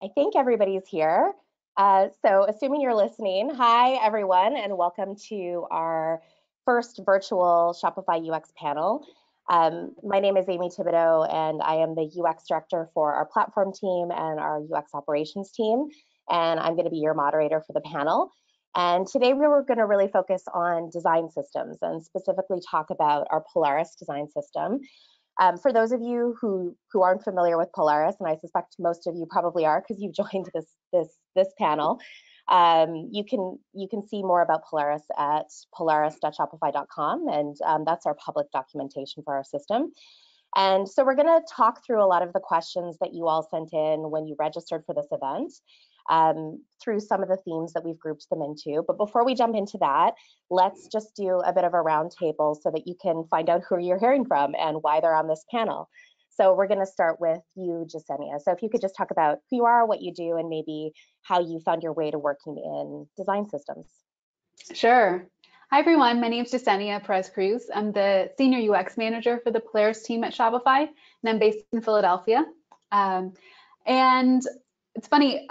I think everybody's here. So assuming you're listening, hi everyone, and welcome to our first virtual Shopify UX panel. My name is Amy Thibodeau, and I am the UX director for our platform team and our UX operations team. And I'm going to be your moderator for the panel. And today we were going to really focus on design systems and specifically talk about our Polaris design system. For those of you who aren't familiar with Polaris, and I suspect most of you probably are because you've joined this panel, you can see more about Polaris at polaris.shopify.com, and that's our public documentation for our system. And so we're going to talk through a lot of the questions that you all sent in when you registered for this event, through some of the themes that we've grouped them into. But before we jump into that, let's just do a bit of a roundtable so that you can find out who you're hearing from and why they're on this panel. So we're going to start with you, Jasenia. So if you could just talk about who you are, what you do, and maybe how you found your way to working in design systems. Sure. Hi, everyone. My name is Jasenia Perez-Cruz. I'm the Senior UX Manager for the Polaris team at Shopify, and I'm based in Philadelphia. And it's funny,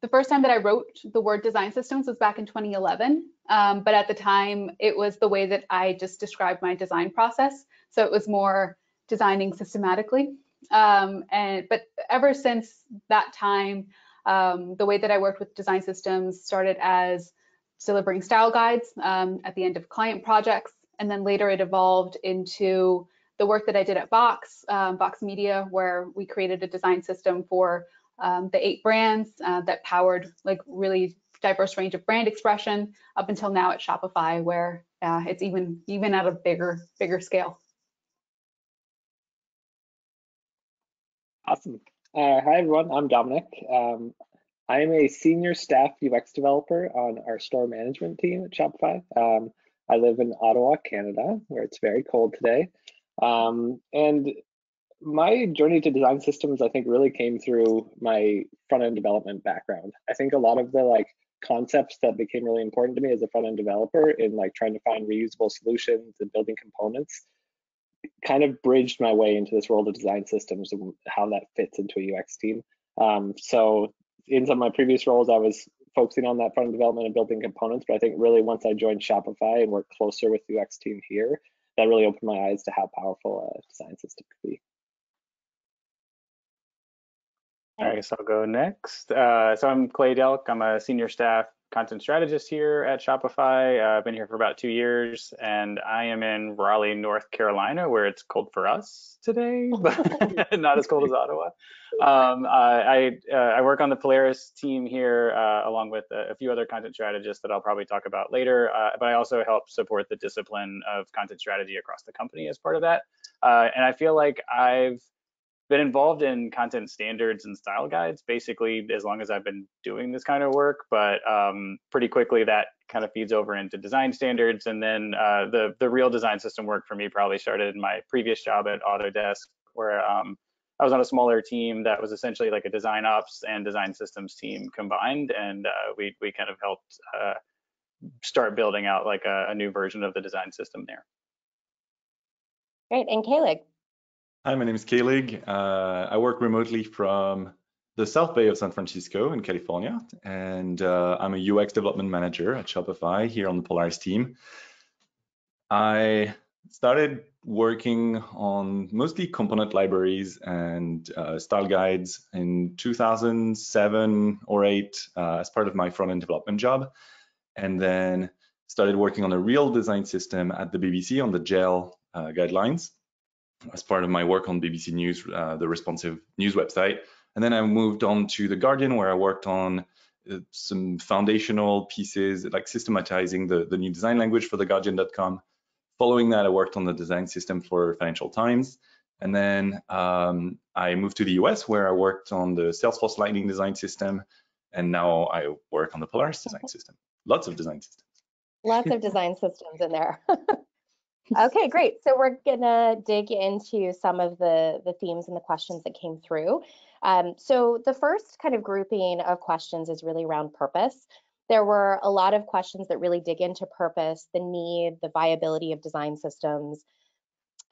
the first time that I wrote the word design systems was back in 2011. But at the time, it was the way that I just described my design process. So it was more designing systematically. But ever since that time, the way that I worked with design systems started as delivering style guides at the end of client projects. And then later it evolved into the work that I did at Box Media, where we created a design system for the 8 brands that powered like really diverse range of brand expression up until now at Shopify, where it's even at a bigger scale. Awesome. Hi everyone, I'm Dominic. I'm a senior staff UX developer on our store management team at Shopify. I live in Ottawa, Canada, where it's very cold today. And my journey to design systems, I think, really came through my front-end development background. I think a lot of the concepts that became really important to me as a front-end developer in trying to find reusable solutions and building components kind of bridged my way into this world of design systems and how that fits into a UX team. So in some of my previous roles, I was focusing on that front-end development and building components, but I think really once I joined Shopify and worked closer with the UX team here, that really opened my eyes to how powerful a design system could be. All right, so I'll go next. So I'm Clay Delk. I'm a senior staff content strategist here at Shopify. I've been here for about 2 years, and I am in Raleigh, North Carolina, where it's cold for us today, but not as cold as Ottawa. I work on the Polaris team here, along with a few other content strategists that I'll probably talk about later, but I also help support the discipline of content strategy across the company as part of that. And I feel like I've been involved in content standards and style guides basically as long as I've been doing this kind of work, but pretty quickly that kind of feeds over into design standards. And then the real design system work for me probably started in my previous job at Autodesk, where I was on a smaller team that was essentially like a design ops and design systems team combined, and we kind of helped start building out like a new version of the design system there. Great, and Kalig. Hi, my name is Kalig. I work remotely from the South Bay of San Francisco in California, and I'm a UX development manager at Shopify here on the Polaris team. I started working on mostly component libraries and style guides in 2007 or 8 as part of my front-end development job, and then started working on a real design system at the BBC on the GEL guidelines as part of my work on BBC News, the responsive news website. And then I moved on to The Guardian, where I worked on some foundational pieces, like systematizing the new design language for theguardian.com. Following that, I worked on the design system for Financial Times. And then I moved to the US, where I worked on the Salesforce Lightning design system. And now I work on the Polaris design system. Lots of design systems. Lots of design systems in there. Okay, great. So we're gonna dig into some of the themes and the questions that came through. So the first kind of grouping of questions is really around purpose. There were a lot of questions that really dig into purpose, the need, the viability of design systems,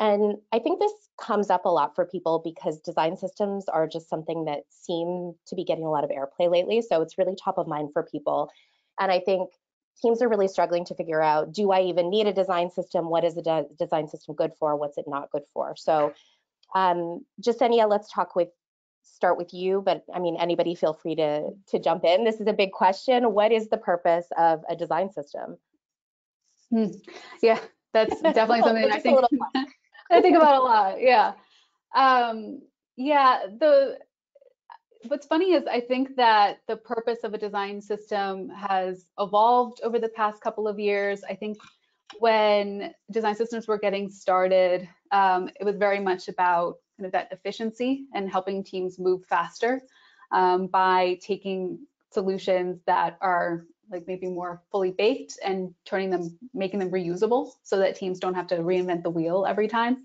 And I think this comes up a lot for people because design systems are just something that seem to be getting a lot of airplay lately. So it's really top of mind for people. And I think teams are really struggling to figure out, do I even need a design system? What is a design system good for? What's it not good for? So Jasenia, let's start with you, but I mean, anybody feel free to jump in. This is a big question. What is the purpose of a design system? Yeah, that's definitely something I think I think about a lot. Yeah. Yeah, what's funny is I think that the purpose of a design system has evolved over the past couple of years. I think when design systems were getting started, it was very much about kind of that efficiency and helping teams move faster by taking solutions that are like maybe more fully baked and making them reusable so that teams don't have to reinvent the wheel every time.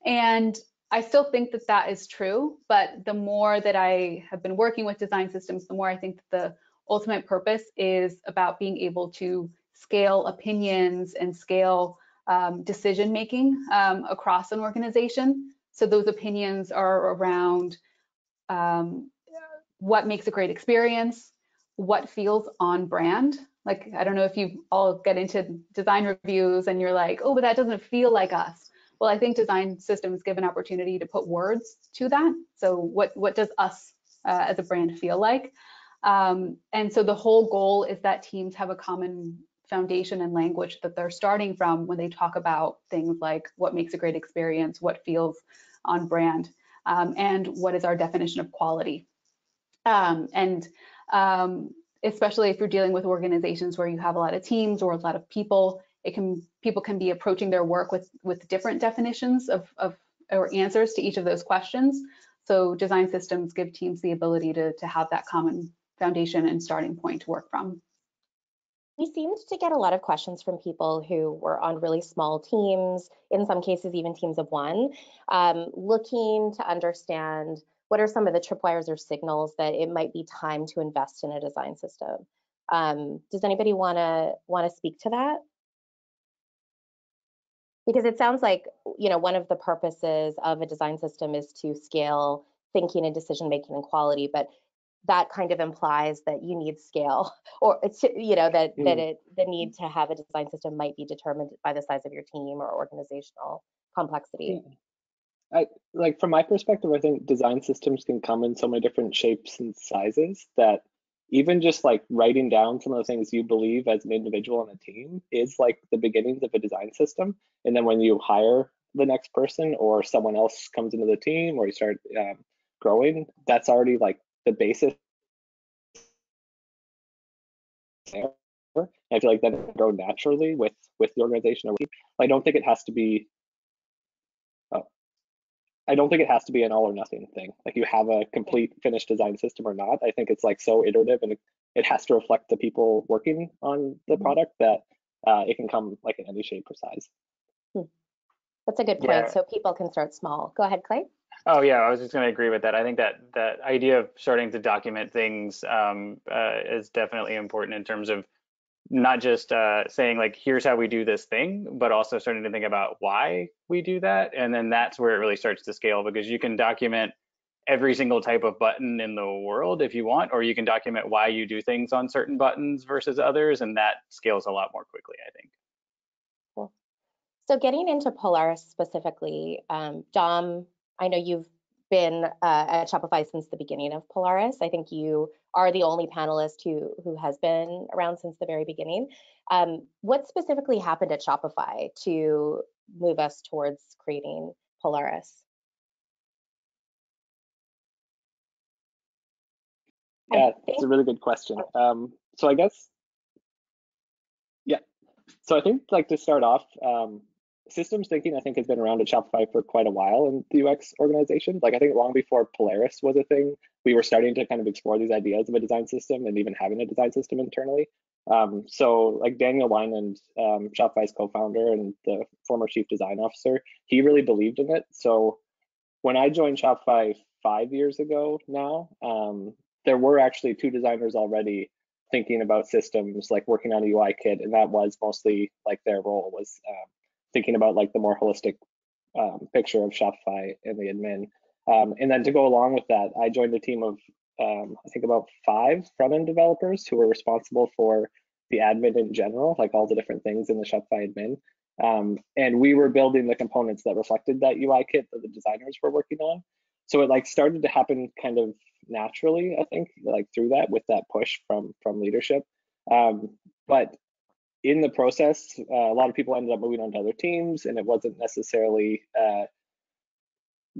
And I still think that that is true, but the more that I have been working with design systems, the more I think that the ultimate purpose is about being able to scale opinions and scale decision making across an organization. So those opinions are around what makes a great experience, what feels on brand. Like, I don't know if you all get into design reviews and you're like, oh, but that doesn't feel like us. Well, I think design systems give an opportunity to put words to that. So what does us as a brand feel like? And so the whole goal is that teams have a common foundation and language that they're starting from when they talk about things like what makes a great experience, what feels on brand, and what is our definition of quality. Especially if you're dealing with organizations where you have a lot of teams or a lot of people, people can be approaching their work with different definitions or answers to each of those questions. So design systems give teams the ability to have that common foundation and starting point to work from. We seemed to get a lot of questions from people who were on really small teams, in some cases even teams of one, looking to understand what are some of the tripwires or signals that it might be time to invest in a design system. Does anybody want to speak to that? Because it sounds like, you know, one of the purposes of a design system is to scale thinking and decision making and quality, but that kind of implies that you need scale, or it's, you know, the need to have a design system might be determined by the size of your team or organizational complexity. Like from my perspective, I think design systems can come in so many different shapes and sizes that even just like writing down some of the things you believe as an individual on a team is like the beginnings of a design system. And then when you hire the next person or someone else comes into the team or you start growing, that's already like the basis there. And I feel like that can grow naturally with the organization. I don't think it has to be an all or nothing thing. Like you have a complete finished design system or not. I think it's like so iterative and it has to reflect the people working on the product that it can come like in any shape or size. That's a good point. Yeah. So people can start small. Go ahead, Clay. Oh yeah, I was just going to agree with that. I think that idea of starting to document things is definitely important in terms of not just saying like, here's how we do this thing, but also starting to think about why we do that. And then that's where it really starts to scale, because you can document every single type of button in the world if you want, or you can document why you do things on certain buttons versus others, and that scales a lot more quickly, I think. Cool. So getting into Polaris specifically, Dom, I know you've been at Shopify since the beginning of Polaris. I think you are the only panelist who has been around since the very beginning. What specifically happened at Shopify to move us towards creating Polaris? Yeah, it's a really good question. So I guess, yeah. So I think like to start off, systems thinking, I think, has been around at Shopify for quite a while in the UX organization. Like I think long before Polaris was a thing, we were starting to kind of explore these ideas of a design system and even having a design system internally. So like Daniel Weinand, Shopify's co-founder and the former chief design officer, he really believed in it. So when I joined Shopify 5 years ago now, there were actually 2 designers already thinking about systems, like working on a UI kit, and that was mostly like their role was thinking about like the more holistic picture of Shopify and the admin. And then to go along with that, I joined a team of I think about 5 front-end developers who were responsible for the admin in general, like all the different things in the Shopify admin. And we were building the components that reflected that UI kit that the designers were working on. So it like started to happen kind of naturally, I think, like through that with that push from leadership. But in the process, a lot of people ended up moving on to other teams, and it wasn't necessarily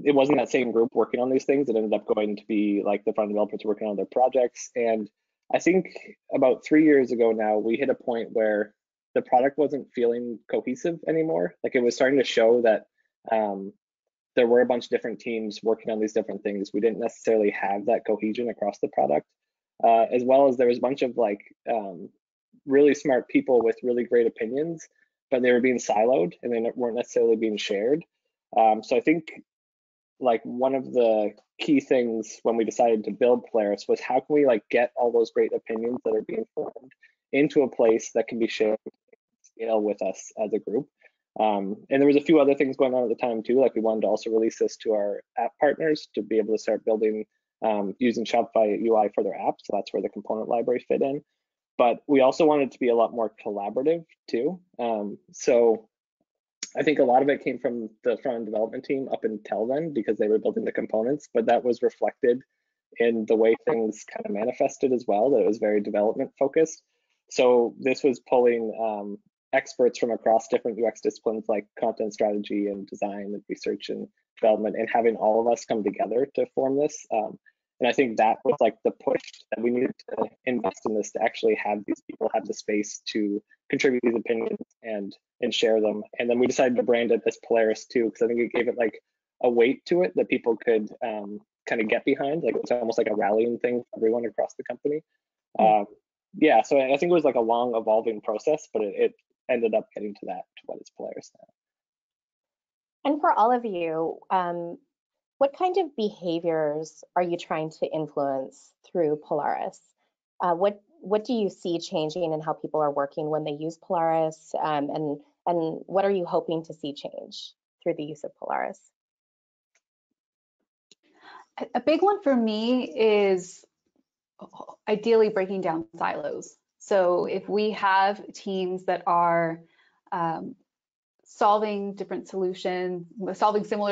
it wasn't that same group working on these things. It ended up going to be like the front developers working on their projects. And I think about 3 years ago now, we hit a point where the product wasn't feeling cohesive anymore. Like it was starting to show that there were a bunch of different teams working on these different things. We didn't necessarily have that cohesion across the product, as well as there was a bunch of like really smart people with really great opinions, but they were being siloed and they weren't necessarily being shared. So I think like one of the key things when we decided to build Polaris was how can we like get all those great opinions that are being formed into a place that can be shared and scale with us as a group. And there was a few other things going on at the time too, like we wanted to also release this to our app partners to be able to start building using Shopify UI for their apps. So that's where the component library fit in. But we also wanted to be a lot more collaborative too. So I think a lot of it came from the front-end development team up until then because they were building the components, but that was reflected in the way things kind of manifested as well, that it was very development focused. So this was pulling experts from across different UX disciplines like content strategy and design and research and development, and having all of us come together to form this. And I think that was like the push that we needed to invest in this to actually have these people have the space to contribute these opinions and share them. And then we decided to brand it as Polaris too, because I think it gave it like a weight to it that people could kind of get behind. Like it's almost like a rallying thing for everyone across the company. Yeah, so I think it was like a long evolving process, but it ended up getting to what is Polaris now. And for all of you, what kind of behaviors are you trying to influence through Polaris? What do you see changing in how people are working when they use Polaris, and what are you hoping to see change through the use of Polaris? A big one for me is ideally breaking down silos. So if we have teams that are solving similar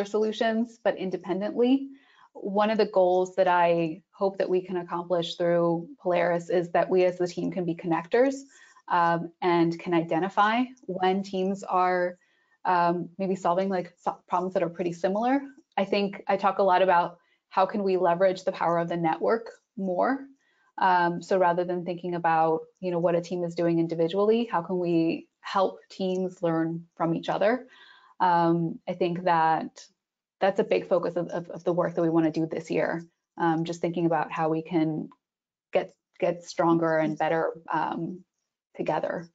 solutions, but independently, one of the goals that I hope that we can accomplish through Polaris is that we as the team can be connectors and can identify when teams are maybe solving like problems that are pretty similar. I think I talk a lot about how can we leverage the power of the network more. So rather than thinking about what a team is doing individually, how can we help teams learn from each other? I think that's a big focus of the work that we want to do this year. Just thinking about how we can get stronger and better together.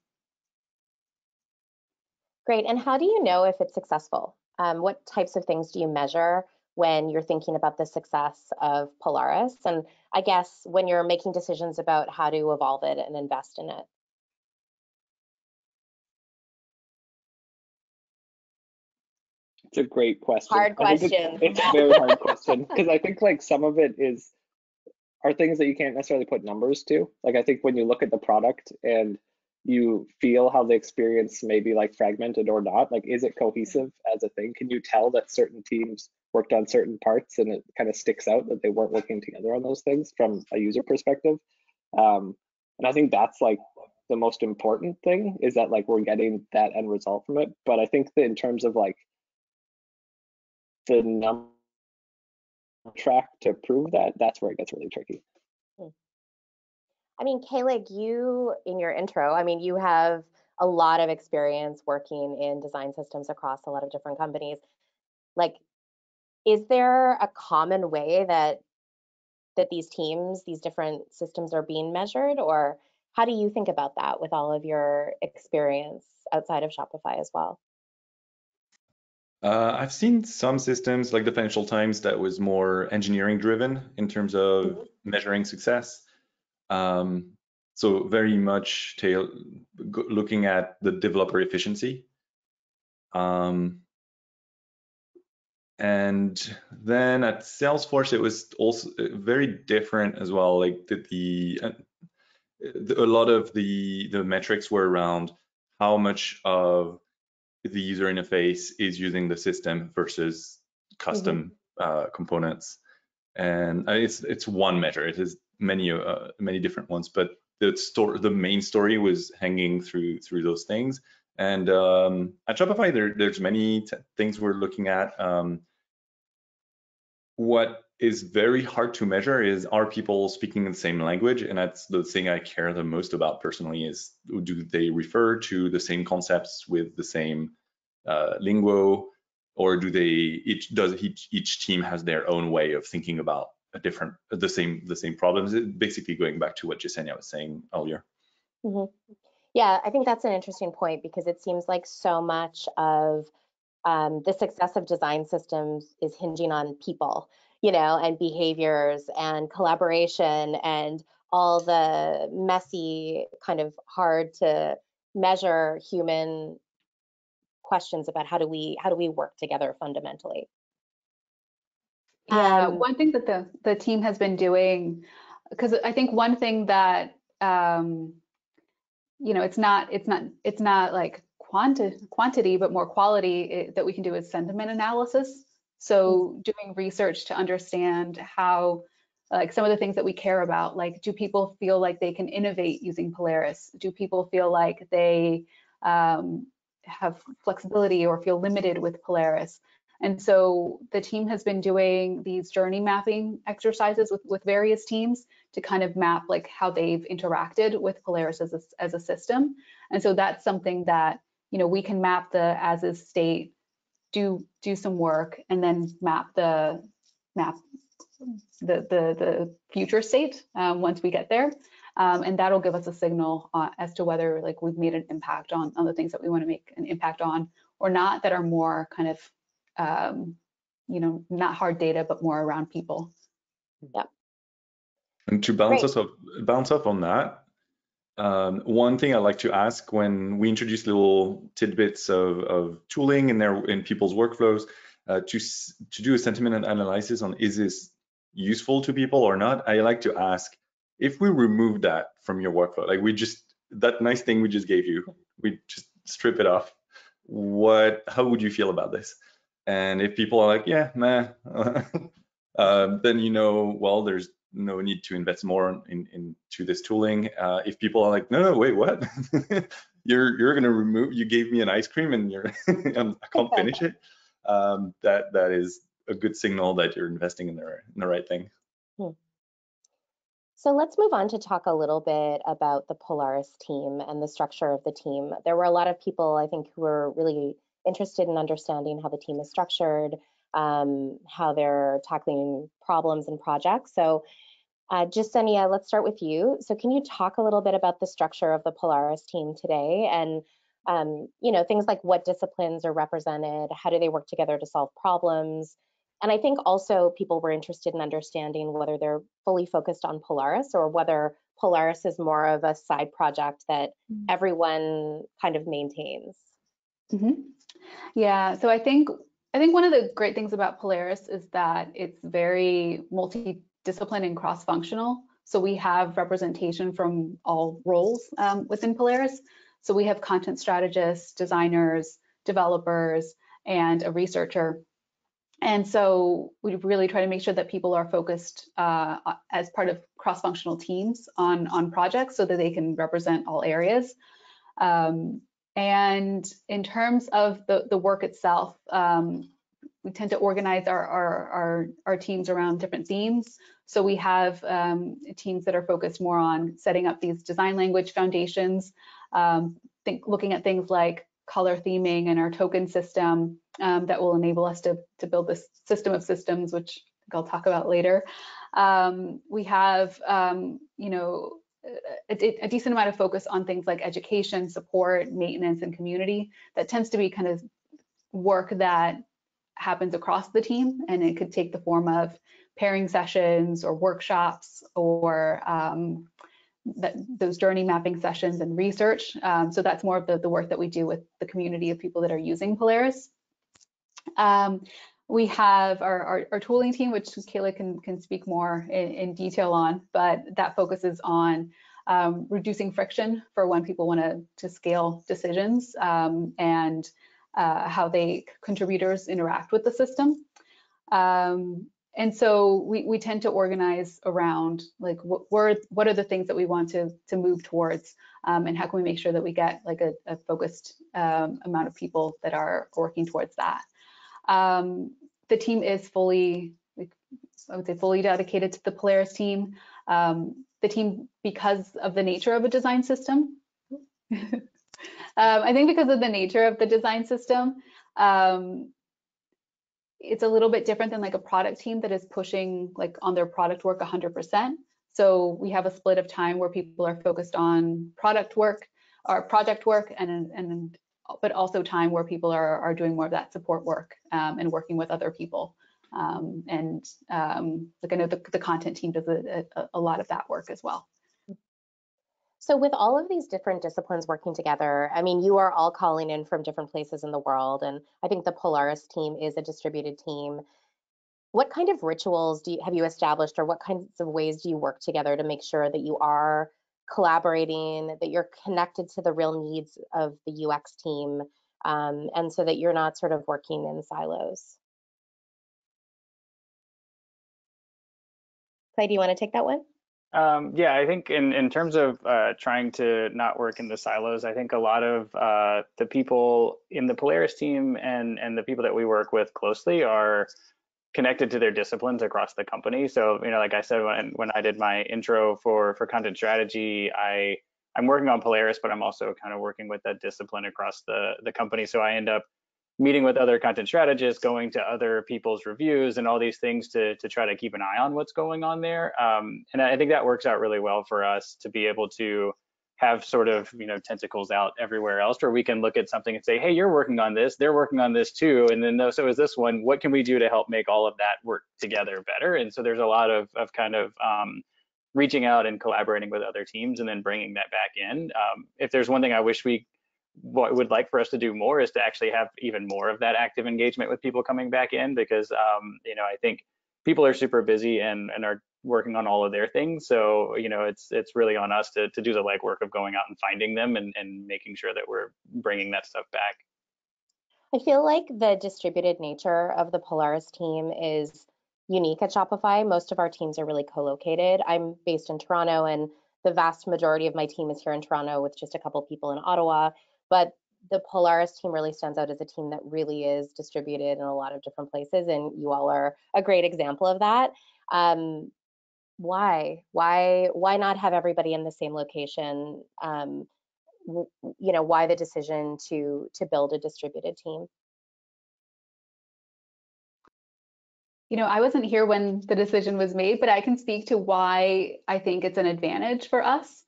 Great. And how do you know if it's successful? What types of things do you measure when you're thinking about the success of Polaris? And I guess when you're making decisions about how to evolve it and invest in it? It's a great question. Hard question. It's a very hard question because I think like some of it are things that you can't necessarily put numbers to. Like I think when you look at the product and you feel how the experience may be like fragmented or not, like is it cohesive as a thing? Can you tell that certain teams worked on certain parts and it kind of sticks out that they weren't working together on those things from a user perspective? And I think that's like the most important thing, is that like we're getting that end result from it. But I think that in terms of like the number track to prove that, that's where it gets really tricky. I mean, Kaelig, you in your intro, I mean, you have a lot of experience working in design systems across a lot of different companies. Like, is there a common way that these teams, these different systems are being measured, or how do you think about that with all of your experience outside of Shopify as well? I've seen some systems like the Financial Times that was more engineering driven in terms of measuring success. So very much looking at the developer efficiency. And then at Salesforce, it was also very different as well. Like a lot of the metrics were around how much of the user interface is using the system versus custom components. And it's one measure. It has many different ones, but the main story was hanging through those things. And at Shopify, there's many things we're looking at. What is very hard to measure is, are people speaking the same language? And that's the thing I care the most about personally, is do they refer to the same concepts with the same lingo, or do they each team has their own way of thinking about the same problems? Basically going back to what Yesenia was saying earlier. Yeah, I think that's an interesting point, because it seems like so much of the success of design systems is hinging on people, and behaviors and collaboration and all the messy, kind of hard to measure human questions about how do we work together fundamentally. Yeah, one thing that the team has been doing, because I think one thing that it's not like quantity, but more quality that we can do is sentiment analysis. So doing research to understand how, like, some of the things that we care about, like, do people feel like they can innovate using Polaris? Do people feel like they have flexibility or feel limited with Polaris? And so the team has been doing these journey mapping exercises with various teams to kind of map like how they've interacted with Polaris as a system. And so that's something that, we can map the as is state, do some work, and then map the future state once we get there. And that'll give us a signal as to whether like we've made an impact on the things that we want to make an impact on or not, that are more kind of not hard data, but more around people. Yeah. And to bounce off on that, one thing I like to ask when we introduce little tidbits of tooling in people's workflows, to do a sentiment analysis on, is this useful to people or not? I like to ask, if we remove that from your workflow, like that nice thing we just gave you, we just strip it off, how would you feel about this? And if people are like, yeah, nah, then well, there's no need to invest more into this tooling. If people are like, no, wait, what? you're gonna remove? You gave me an ice cream and I can't finish it. That is a good signal that you're investing in the right thing. So let's move on to talk a little bit about the Polaris team and the structure of the team. There were a lot of people, I think, who were really interested in understanding how the team is structured, how they're tackling problems and projects. So Yesenia, let's start with you. So can you talk a little bit about the structure of the Polaris team today, and things like what disciplines are represented, how do they work together to solve problems? And I think also people were interested in understanding whether they're fully focused on Polaris or whether Polaris is more of a side project that everyone kind of maintains. Yeah, so I think one of the great things about Polaris is that it's very multidisciplinary and cross-functional. So we have representation from all roles within Polaris. So we have content strategists, designers, developers, and a researcher. And so we really try to make sure that people are focused as part of cross-functional teams on projects so that they can represent all areas. And in terms of the work itself, we tend to organize our teams around different themes. So we have teams that are focused more on setting up these design language foundations, looking at things like color theming and our token system that will enable us to build this system of systems, which I'll talk about later. We have, a decent amount of focus on things like education, support, maintenance, and community. That tends to be kind of work that happens across the team, and it could take the form of pairing sessions or workshops or those journey mapping sessions and research. So that's more of the work that we do with the community of people that are using Polaris. We have our tooling team, which Kayla can speak more in detail on, but that focuses on reducing friction for when people want to scale decisions and how contributors interact with the system. And so we tend to organize around like what are the things that we want to move towards, and how can we make sure that we get like a focused amount of people that are working towards that. The team is fully, I would say, fully dedicated to the Polaris team. The team, because of the nature of a design system, I think because of the nature of the design system, it's a little bit different than like a product team that is pushing like on their product work 100%. So we have a split of time where people are focused on product work or project work, but also time where people are doing more of that support work and working with other people. Like I know the content team does a lot of that work as well. So with all of these different disciplines working together, I mean, you are all calling in from different places in the world, and I think the Polaris team is a distributed team. What kind of rituals have you established, or what kinds of ways do you work together to make sure that you are collaborating, that you're connected to the real needs of the UX team, and so that you're not sort of working in silos? Clay, do you want to take that one? Yeah, I think in terms of trying to not work in the silos, I think a lot of the people in the Polaris team and the people that we work with closely are connected to their disciplines across the company. So, you know, like I said, when I did my intro for content strategy, I'm working on Polaris, but I'm also kind of working with that discipline across the company. So I end up meeting with other content strategists, going to other people's reviews and all these things to try to keep an eye on what's going on there. And I think that works out really well for us to be able to have sort of, you know, tentacles out everywhere else, where we can look at something and say, hey, you're working on this, they're working on this too. And then so is this one, what can we do to help make all of that work together better? And so there's a lot of kind of reaching out and collaborating with other teams and then bringing that back in. If there's one thing I wish what would like for us to do more is to actually have even more of that active engagement with people coming back in, because you know, I think people are super busy and are working on all of their things. So, you know, it's really on us to do the legwork of going out and finding them and making sure that we're bringing that stuff back. I feel like the distributed nature of the Polaris team is unique at Shopify. Most of our teams are really co-located. I'm based in Toronto, and the vast majority of my team is here in Toronto with just a couple people in Ottawa. But the Polaris team really stands out as a team that really is distributed in a lot of different places, and you all are a great example of that. Why not have everybody in the same location? You know, why the decision to build a distributed team? You know, I wasn't here when the decision was made, but I can speak to why I think it's an advantage for us.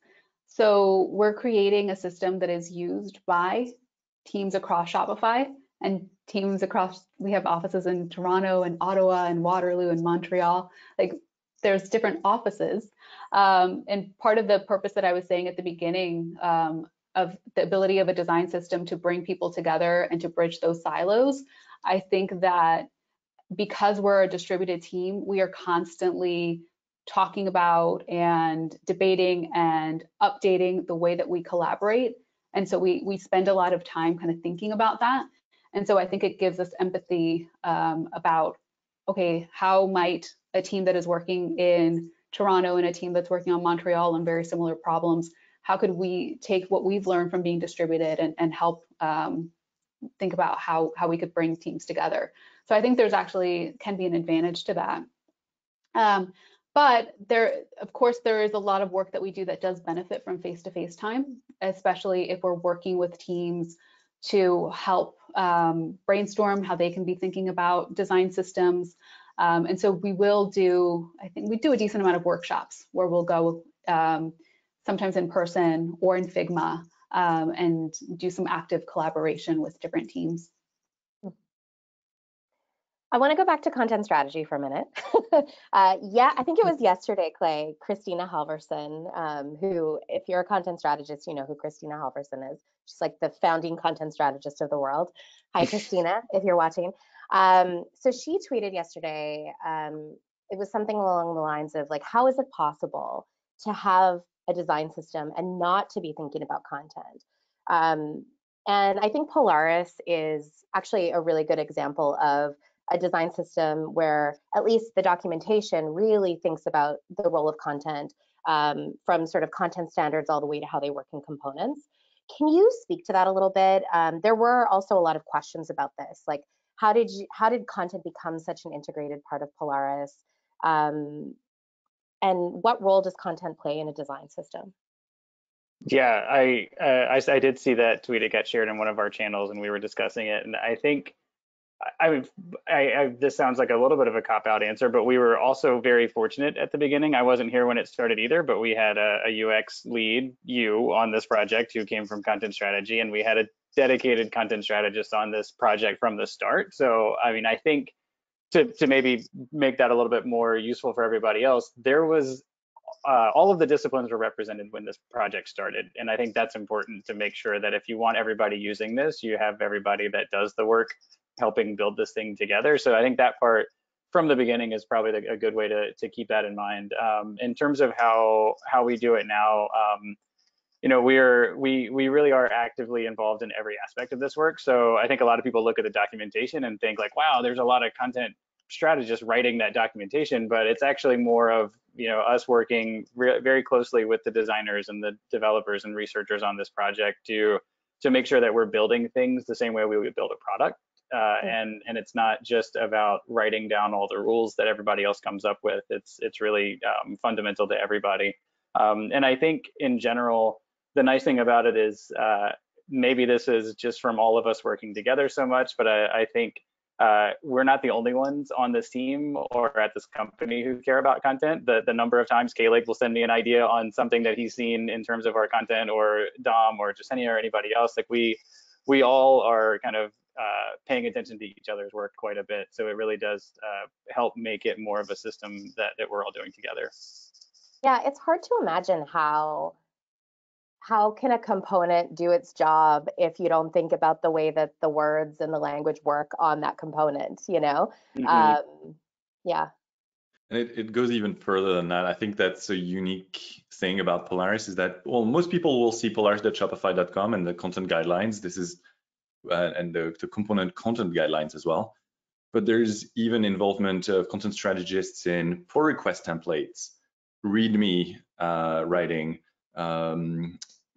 So we're creating a system that is used by teams across Shopify and teams across, we have offices in Toronto and Ottawa and Waterloo and Montreal. Like, there's different offices. And part of the purpose that I was saying at the beginning of the ability of a design system to bring people together and to bridge those silos, I think that because we're a distributed team, we are constantly talking about and debating and updating the way that we collaborate. And so we spend a lot of time kind of thinking about that. And so I think it gives us empathy about, okay, how might a team that is working in Toronto and a team that's working on Montreal on very similar problems, how could we take what we've learned from being distributed and help think about how we could bring teams together. So I think there's actually can be an advantage to that. But of course, there is a lot of work that we do that does benefit from face-to-face time, especially if we're working with teams to help brainstorm how they can be thinking about design systems. And so we will do, I think we do a decent amount of workshops where we'll go sometimes in person or in Figma and do some active collaboration with different teams. I want to go back to content strategy for a minute. Yeah, I think it was yesterday, Clay, Christina Halverson, who, if you're a content strategist, you know who Christina Halverson is. She's like the founding content strategist of the world. Hi, Christina, if you're watching. So she tweeted yesterday, it was something along the lines of like, how is it possible to have a design system and not to be thinking about content? And I think Polaris is actually a really good example of a design system where at least the documentation really thinks about the role of content, from sort of content standards all the way to how they work in components. Can you speak to that a little bit? There were also a lot of questions about this, like how did content become such an integrated part of Polaris? And what role does content play in a design system? Yeah, I did see that tweet. It got shared in one of our channels, and we were discussing it. And I think, this sounds like a little bit of a cop-out answer, but we were also very fortunate at the beginning. I wasn't here when it started either, but we had a UX lead, on this project who came from content strategy, and we had a dedicated content strategist on this project from the start. So, I mean, I think to maybe make that a little bit more useful for everybody else, there was all of the disciplines were represented when this project started. And I think that's important to make sure that if you want everybody using this, you have everybody that does the work helping build this thing together. So I think that part from the beginning is probably a good way to keep that in mind. In terms of how we do it now, we really are actively involved in every aspect of this work. So I think a lot of people look at the documentation and think like, wow, there's a lot of content strategists writing that documentation, but it's actually more of us working very closely with the designers and the developers and researchers on this project to make sure that we're building things the same way we would build a product. And it's not just about writing down all the rules that everybody else comes up with. It's really fundamental to everybody. And I think in general, the nice thing about it is maybe this is just from all of us working together so much, but I think we're not the only ones on this team or at this company who care about content. The number of times Kalig will send me an idea on something that he's seen in terms of our content, or Dom or Jasenia or anybody else, like we all are kind of paying attention to each other's work quite a bit. So it really does help make it more of a system that we're all doing together. Yeah, it's hard to imagine how can a component do its job if you don't think about the way that the words and the language work on that component, Mm-hmm. Yeah. And it goes even further than that. I think that's a unique thing about Polaris is that, well, most people will see polaris.shopify.com and the content guidelines. This is, and the component content guidelines as well. But there's even involvement of content strategists in pull request templates, README writing.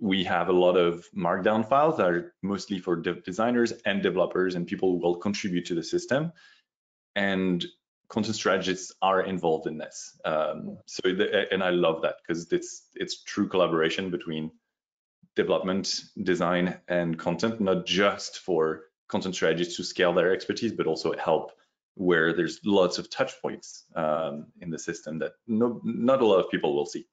We have a lot of markdown files that are mostly for designers and developers and people who will contribute to the system. And content strategists are involved in this. And I love that because it's true collaboration between development, design, and content, not just for content strategists to scale their expertise, but also help where there's lots of touch points in the system that not a lot of people will see.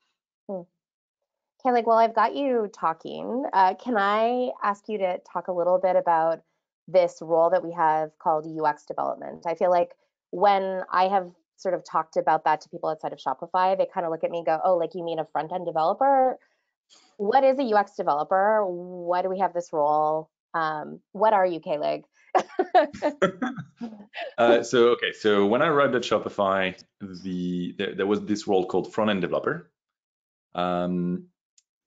Okay, well, I've got you talking. Can I ask you to talk a little bit about this role that we have called UX development? I feel like when I have sort of talked about that to people outside of Shopify, they kind of look at me and go, oh, like you mean a front-end developer? What is a UX developer? Why do we have this role? What are you, Kalig? So when I arrived at Shopify, there was this role called front-end developer.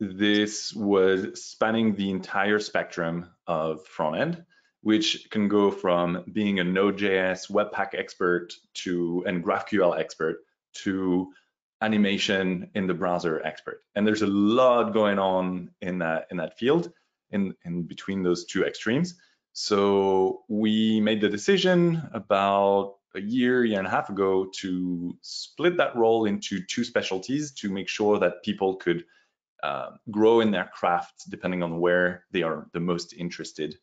This was spanning the entire spectrum of front-end, which can go from being a Node.js Webpack expert and GraphQL expert to animation in the browser expert. And there's a lot going on in that field, in between those two extremes. So we made the decision about a year and a half ago to split that role into two specialties to make sure that people could grow in their craft depending on where they are the most interested.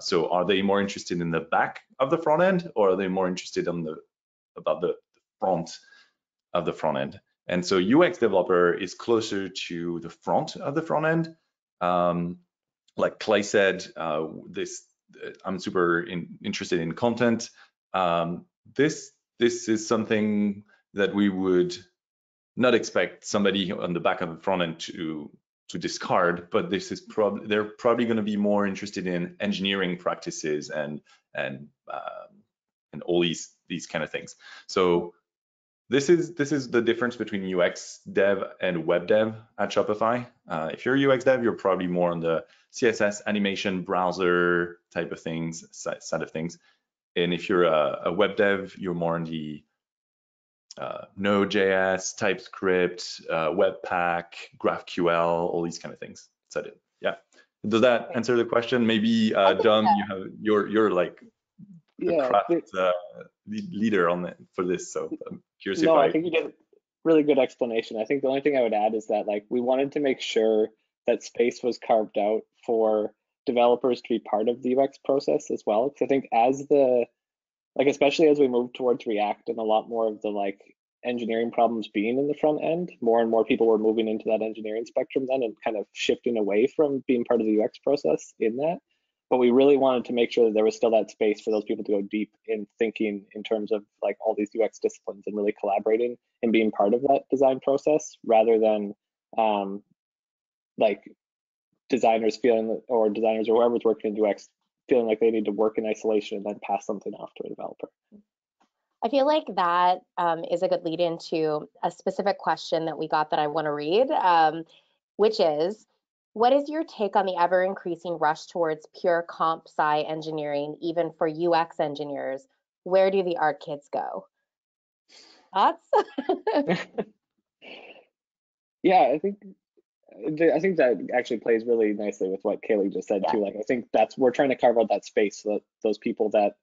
So are they more interested in the back of the front end, or are they more interested about the front of the front end? And so UX developer is closer to the front of the front end. Like Clay said, I'm super interested in content. This is something that we would not expect somebody on the back of the front end to discard, but they're probably going to be more interested in engineering practices and and all these kind of things. So this is the difference between UX dev and web dev at Shopify. If you're a UX dev, you're probably more on the CSS, animation, browser type of things, side of things. And if you're a web dev, you're more on the Node.js, TypeScript, Webpack, GraphQL, all these kind of things. That's it. Yeah. Does that answer the question? Maybe Dom, you're like the craft leader on it for this. So I'm curious. No, I think you did a really good explanation. I think the only thing I would add is that like we wanted to make sure that space was carved out for developers to be part of the UX process as well. Because I think as especially as we move towards React and a lot more of the like engineering problems being in the front end, more and more people were moving into that engineering spectrum then and kind of shifting away from being part of the UX process in that. But we really wanted to make sure that there was still that space for those people to go deep in thinking in terms of like all these UX disciplines and really collaborating and being part of that design process, rather than like designers feeling, or designers or whoever's working in UX feeling like they need to work in isolation and then pass something off to a developer. I feel like that is a good lead into a specific question that we got that I want to read, which is, what is your take on the ever-increasing rush towards pure comp sci engineering, even for UX engineers? Where do the art kids go? Thoughts? Yeah, I think that actually plays really nicely with what Kaylee just said too. Like I think we're trying to carve out that space so that those people that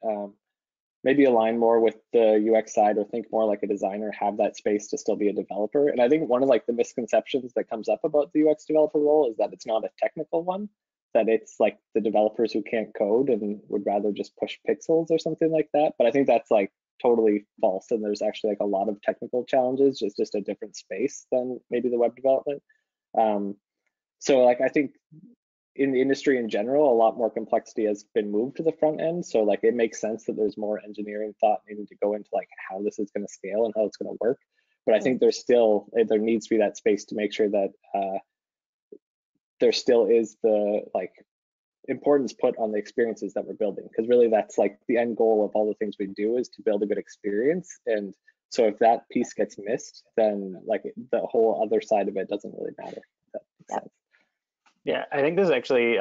maybe align more with the UX side or think more like a designer have that space to still be a developer. And I think one of like the misconceptions that comes up about the UX developer role is that it's not a technical one, that it's like the developers who can't code and would rather just push pixels or something like that. But I think that's like totally false. And there's actually like a lot of technical challenges, just a different space than maybe the web development. So like I think in the industry in general, a lot more complexity has been moved to the front end. So like it makes sense that there's more engineering thought needing to go into like how this is going to scale and how it's going to work. But I think there needs to be that space to make sure that there still is the like importance put on the experiences that we're building, because really that's like the end goal of all the things we do is to build a good experience. And so if that piece gets missed, then like the whole other side of it doesn't really matter. If that makes sense. Yeah, I think this is actually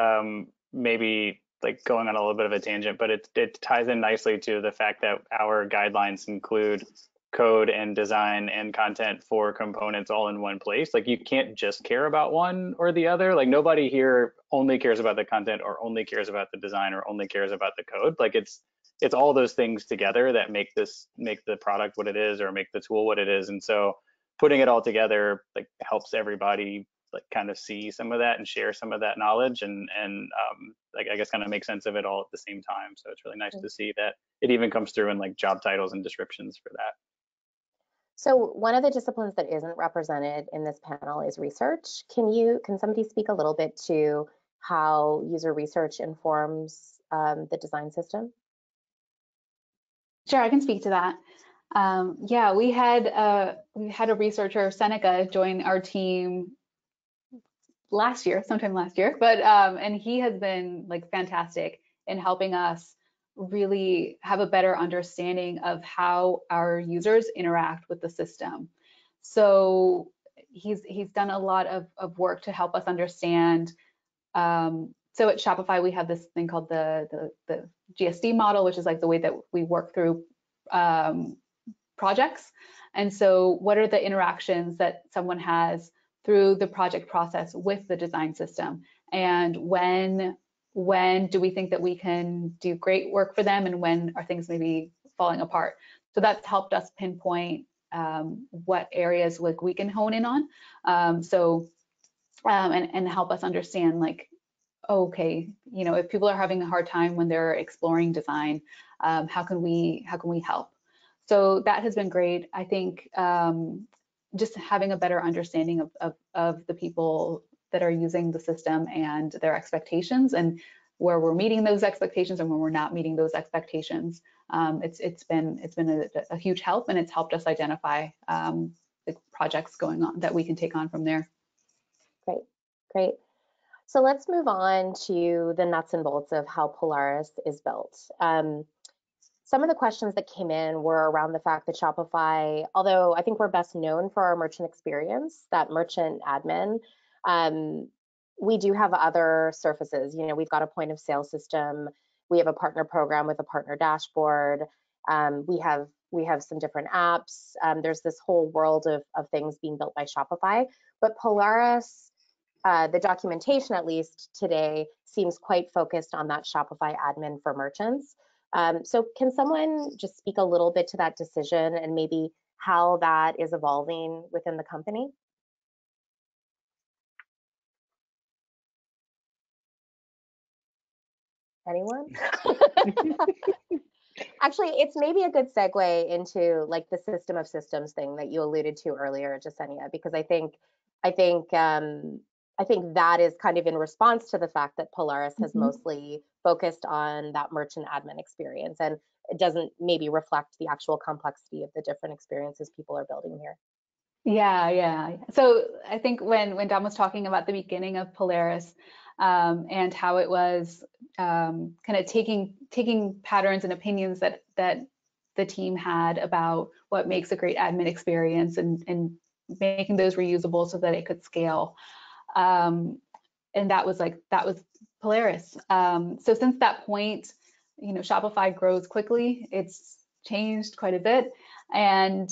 maybe like going on a little bit of a tangent, but it ties in nicely to the fact that our guidelines include code and design and content for components all in one place. Like you can't just care about one or the other. Like nobody here only cares about the content or only cares about the design or only cares about the code. Like it's all those things together that make the product what it is or make the tool what it is. And so putting it all together like helps everybody like kind of see some of that and share some of that knowledge and like I guess kind of make sense of it all at the same time. So it's really nice to see that it even comes through in like job titles and descriptions for that. So one of the disciplines that isn't represented in this panel is research. Can somebody speak a little bit to how user research informs the design system? Sure, I can speak to that. Yeah, we had a researcher, Seneca, join our team sometime last year, but and he has been like fantastic in helping us really have a better understanding of how our users interact with the system. So he's done a lot of work to help us understand. So at Shopify, we have this thing called the GSD model, which is like the way that we work through projects. And so what are the interactions that someone has through the project process with the design system? And when do we think that we can do great work for them, and when are things maybe falling apart? So that's helped us pinpoint what areas like we can hone in on. And help us understand like, okay, you know, if people are having a hard time when they're exploring design, how can we help? So that has been great. I think just having a better understanding of the people that are using the system and their expectations, and where we're meeting those expectations and when we're not meeting those expectations. It's been a huge help, and it's helped us identify the projects going on that we can take on from there. Great. So let's move on to the nuts and bolts of how Polaris is built. some of the questions that came in were around the fact that Shopify, although I think we're best known for our merchant experience, that merchant admin, we do have other surfaces. You know, we've got a point of sale system. We have a partner program with a partner dashboard. We have some different apps. There's this whole world of things being built by Shopify. But Polaris, the documentation at least today, seems quite focused on that Shopify admin for merchants. So can someone just speak a little bit to that decision and maybe how that is evolving within the company? Anyone? Actually, it's maybe a good segue into like the system of systems thing that you alluded to earlier, Jasenia, because I think that is kind of in response to the fact that Polaris has mostly focused on that merchant admin experience, and it doesn't maybe reflect the actual complexity of the different experiences people are building here. Yeah. So I think when Dom was talking about the beginning of Polaris and how it was kind of taking patterns and opinions that the team had about what makes a great admin experience and making those reusable so that it could scale. And that was Polaris. So since that point, you know, Shopify grows quickly. It's changed quite a bit and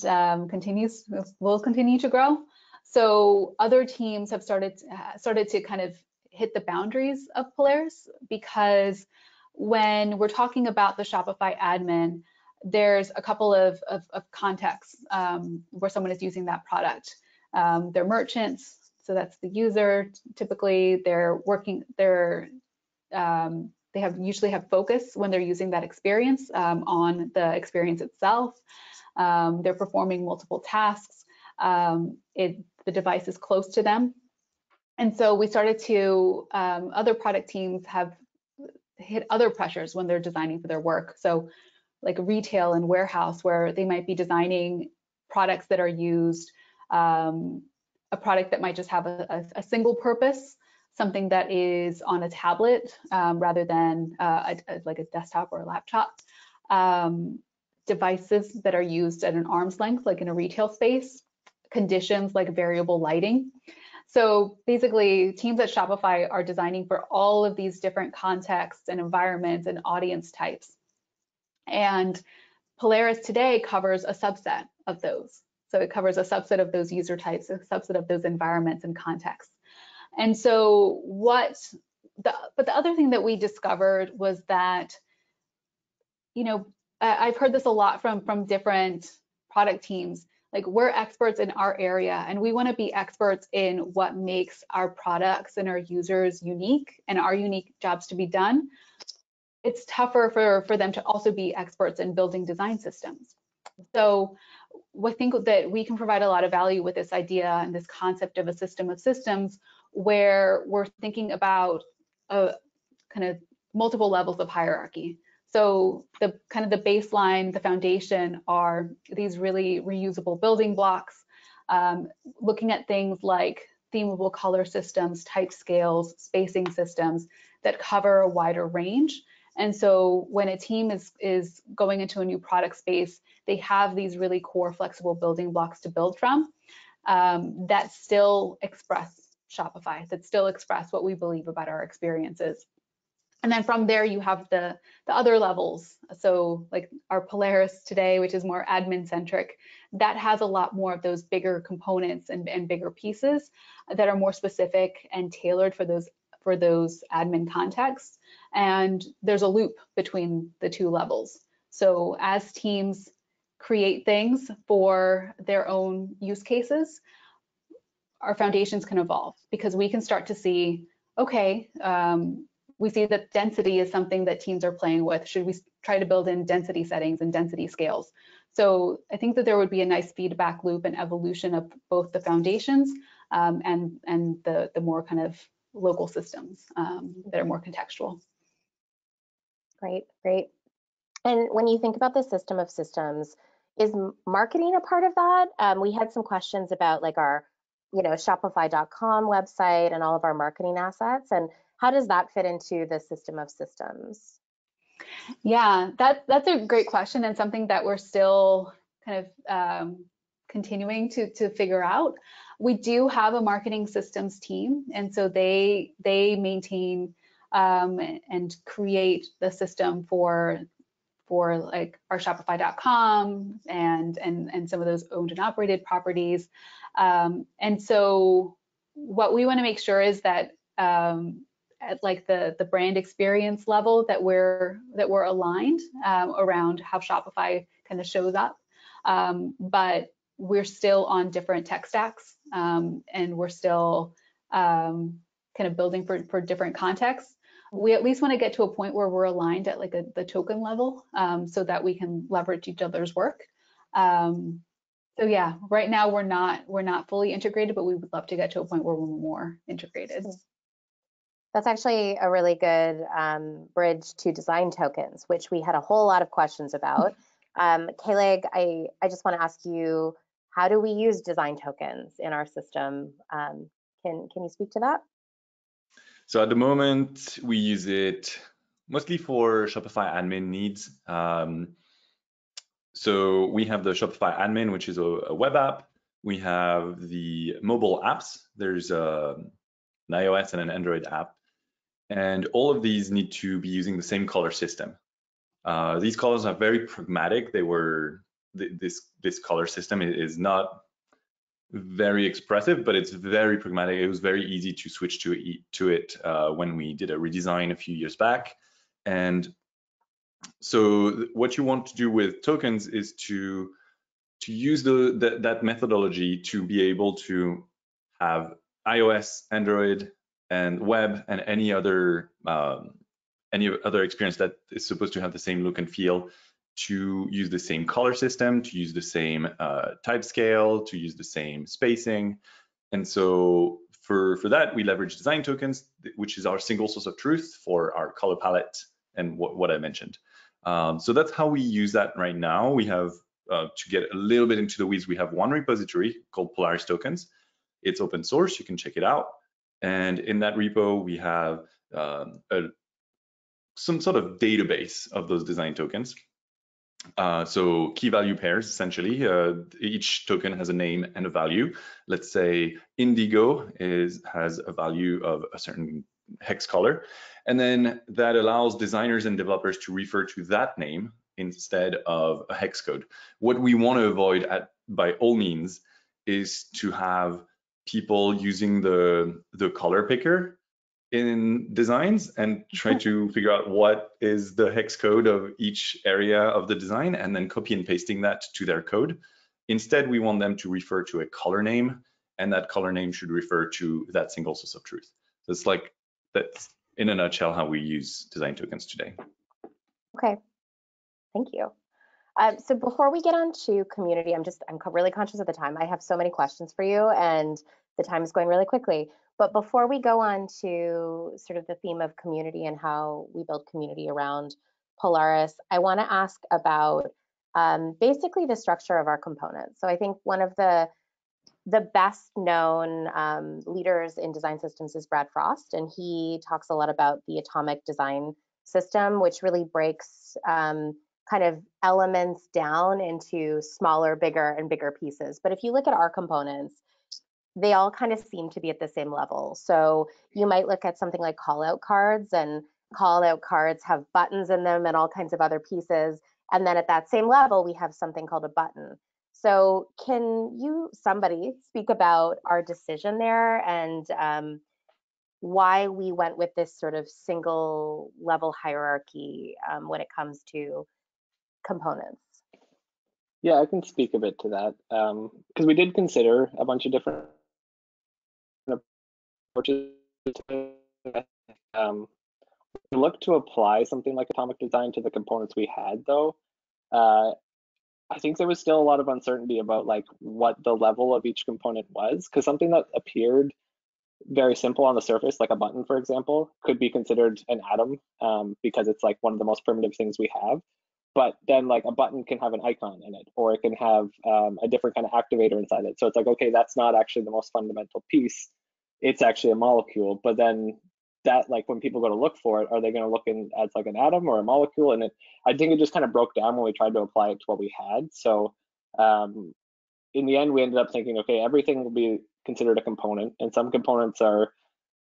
will continue to grow. So other teams have started to kind of hit the boundaries of Polaris, because when we're talking about the Shopify admin, there's a couple of contexts where someone is using that product. They're merchants, so that's the user. Typically, they usually have focus when they're using that experience on the experience itself. They're performing multiple tasks. The device is close to them. And so we started to, other product teams have hit other pressures when they're designing for their work. So like retail and warehouse, where they might be designing products that are used, a product that might just have a single purpose, something that is on a tablet rather than like a desktop or a laptop. Devices that are used at an arm's length, like in a retail space, conditions like variable lighting. So basically, teams at Shopify are designing for all of these different contexts and environments and audience types. And Polaris today covers a subset of those. So it covers a subset of those user types, a subset of those environments and contexts. And so but the other thing that we discovered was that, you know, I've heard this a lot from different product teams, like we're experts in our area and we want to be experts in what makes our products and our users unique and our unique jobs to be done. It's tougher for them to also be experts in building design systems. So I think that we can provide a lot of value with this idea and this concept of a system of systems, where we're thinking about kind of multiple levels of hierarchy. So the baseline, the foundation are these really reusable building blocks, looking at things like themable color systems, type scales, spacing systems that cover a wider range. And so when a team is going into a new product space, they have these really core flexible building blocks to build from that still express Shopify, that still express what we believe about our experiences. And then from there, you have the other levels. So like our Polaris today, which is more admin centric, that has a lot more of those bigger components and bigger pieces that are more specific and tailored for those admin contexts. And there's a loop between the two levels. So as teams create things for their own use cases, our foundations can evolve, because we can start to see, okay, we see that density is something that teams are playing with. Should we try to build in density settings and density scales? So I think that there would be a nice feedback loop and evolution of both the foundations and the more kind of local systems that are more contextual. Great. And when you think about the system of systems, is marketing a part of that? We had some questions about like our, Shopify.com website and all of our marketing assets, and how does that fit into the system of systems? Yeah, that's a great question, and something that we're still kind of continuing to figure out. We do have a marketing systems team, and so they maintain and create the system for like our Shopify.com and some of those owned and operated properties. And so what we want to make sure is that at like the brand experience level that we're aligned around how Shopify kind of shows up. But we're still on different tech stacks, and we're still kind of building for different contexts. We at least want to get to a point where we're aligned at like the token level, so that we can leverage each other's work. So yeah, right now we're not fully integrated, but we would love to get to a point where we're more integrated. That's actually a really good bridge to design tokens, which we had a whole lot of questions about. Kaelig, I just want to ask you, how do we use design tokens in our system? Can you speak to that? So at the moment, we use it mostly for Shopify admin needs. So we have the Shopify admin, which is a web app. We have the mobile apps. There's an iOS and an Android app. And all of these need to be using the same color system. These colors are very pragmatic. This color system is not very expressive, but it's very pragmatic. It was very easy to switch to it when we did a redesign a few years back. And so what you want to do with tokens is to use that methodology to be able to have iOS, Android, and web, and any other experience that is supposed to have the same look and feel, to use the same color system, to use the same type scale, to use the same spacing. And so for that, we leverage design tokens, which is our single source of truth for our color palette and what I mentioned. So that's how we use that right now. We have, to get a little bit into the weeds, we have one repository called Polaris Tokens. It's open source, you can check it out. And in that repo, we have some sort of database of those design tokens. So key value pairs, essentially. Each token has a name and a value. Let's say Indigo has a value of a certain hex color. And then that allows designers and developers to refer to that name instead of a hex code. What we want to avoid by all means is to have people using the color picker in designs and try to figure out what is the hex code of each area of the design and then copy and pasting that to their code. Instead, we want them to refer to a color name, and that color name should refer to that single source of truth. So it's like, that's in a nutshell how we use design tokens today. Okay, thank you. So before we get on to community, I'm really conscious of the time. I have so many questions for you, and the time is going really quickly. But before we go on to sort of the theme of community and how we build community around Polaris, I want to ask about basically the structure of our components. So I think one of the best known leaders in design systems is Brad Frost, and he talks a lot about the atomic design system, which really breaks kind of elements down into smaller, bigger, and bigger pieces. But if you look at our components, they all kind of seem to be at the same level. So you might look at something like call-out cards, and call-out cards have buttons in them and all kinds of other pieces. And then at that same level, we have something called a button. So can somebody speak about our decision there and why we went with this sort of single level hierarchy when it comes to components? Yeah, I can speak a bit to that because we did consider a bunch of different approaches. We looked to apply something like atomic design to the components we had, though. I think there was still a lot of uncertainty about like what the level of each component was, because something that appeared very simple on the surface, like a button, for example, could be considered an atom because it's like one of the most primitive things we have. But then like a button can have an icon in it, or it can have a different kind of activator inside it. So it's like, okay, that's not actually the most fundamental piece. It's actually a molecule. But then that, like when people go to look for it, are they going to look in as like an atom or a molecule? And I think it just kind of broke down when we tried to apply it to what we had. So in the end, we ended up thinking, okay, everything will be considered a component, and some components are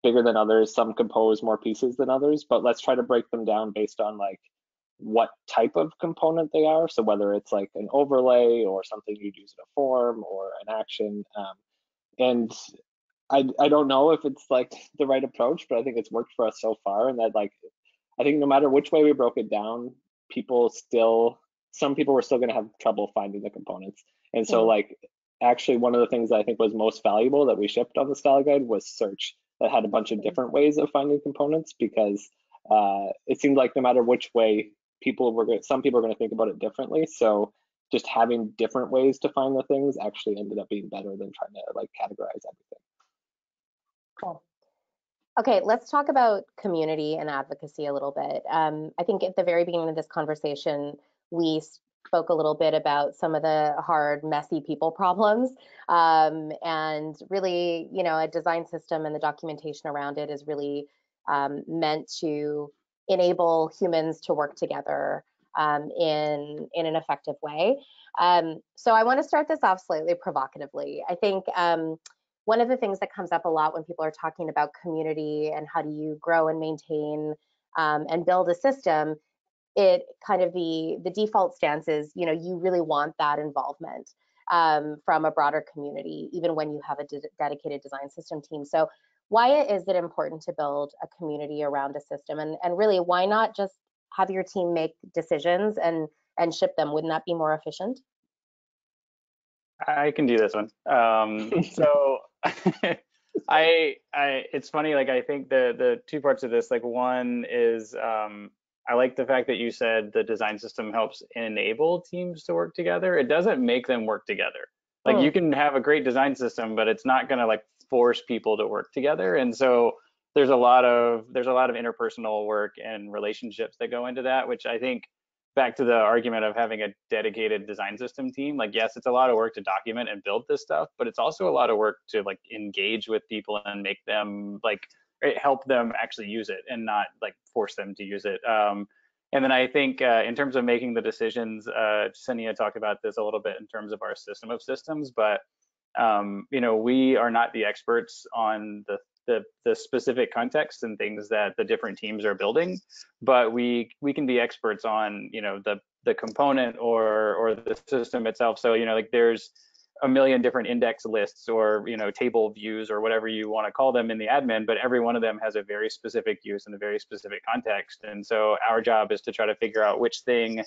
bigger than others, some compose more pieces than others, but let's try to break them down based on like what type of component they are. So whether it's like an overlay or something you'd use in a form or an action. And I don't know if it's like the right approach, but I think it's worked for us so far. And that like, I think no matter which way we broke it down, some people were still going to have trouble finding the components. And so like, actually one of the things that I think was most valuable that we shipped on the style guide was search, that had a bunch of different ways of finding components, because it seemed like no matter which way some people are going to think about it differently. So just having different ways to find the things actually ended up being better than trying to like categorize everything. Cool. Okay, let's talk about community and advocacy a little bit. I think at the very beginning of this conversation, we spoke a little bit about some of the hard, messy people problems. And really, you know, a design system and the documentation around it is really meant to enable humans to work together in an effective way. So I want to start this off slightly provocatively. I think one of the things that comes up a lot when people are talking about community and how do you grow and maintain and build a system, it kind of the default stance is, you know, you really want that involvement from a broader community, even when you have a dedicated design system team. So why is it important to build a community around a system? And really, why not just have your team make decisions and ship them? Wouldn't that be more efficient? I can do this one. So it's funny, like I think the two parts of this, like one is I like the fact that you said the design system helps enable teams to work together. It doesn't make them work together. Like you can have a great design system, but it's not gonna like force people to work together. And so there's a lot of interpersonal work and relationships that go into that, which I think, back to the argument of having a dedicated design system team, like yes, it's a lot of work to document and build this stuff, but it's also a lot of work to like engage with people and make them like help them actually use it and not like force them to use it. And then I think in terms of making the decisions, Senia talked about this a little bit in terms of our system of systems, but you know, we are not the experts on the specific context and things that the different teams are building, but we can be experts on, you know, the component or the system itself. So, you know, like there's a million different index lists or, you know, table views or whatever you want to call them in the admin, but every one of them has a very specific use and a very specific context. And so our job is to try to figure out what's the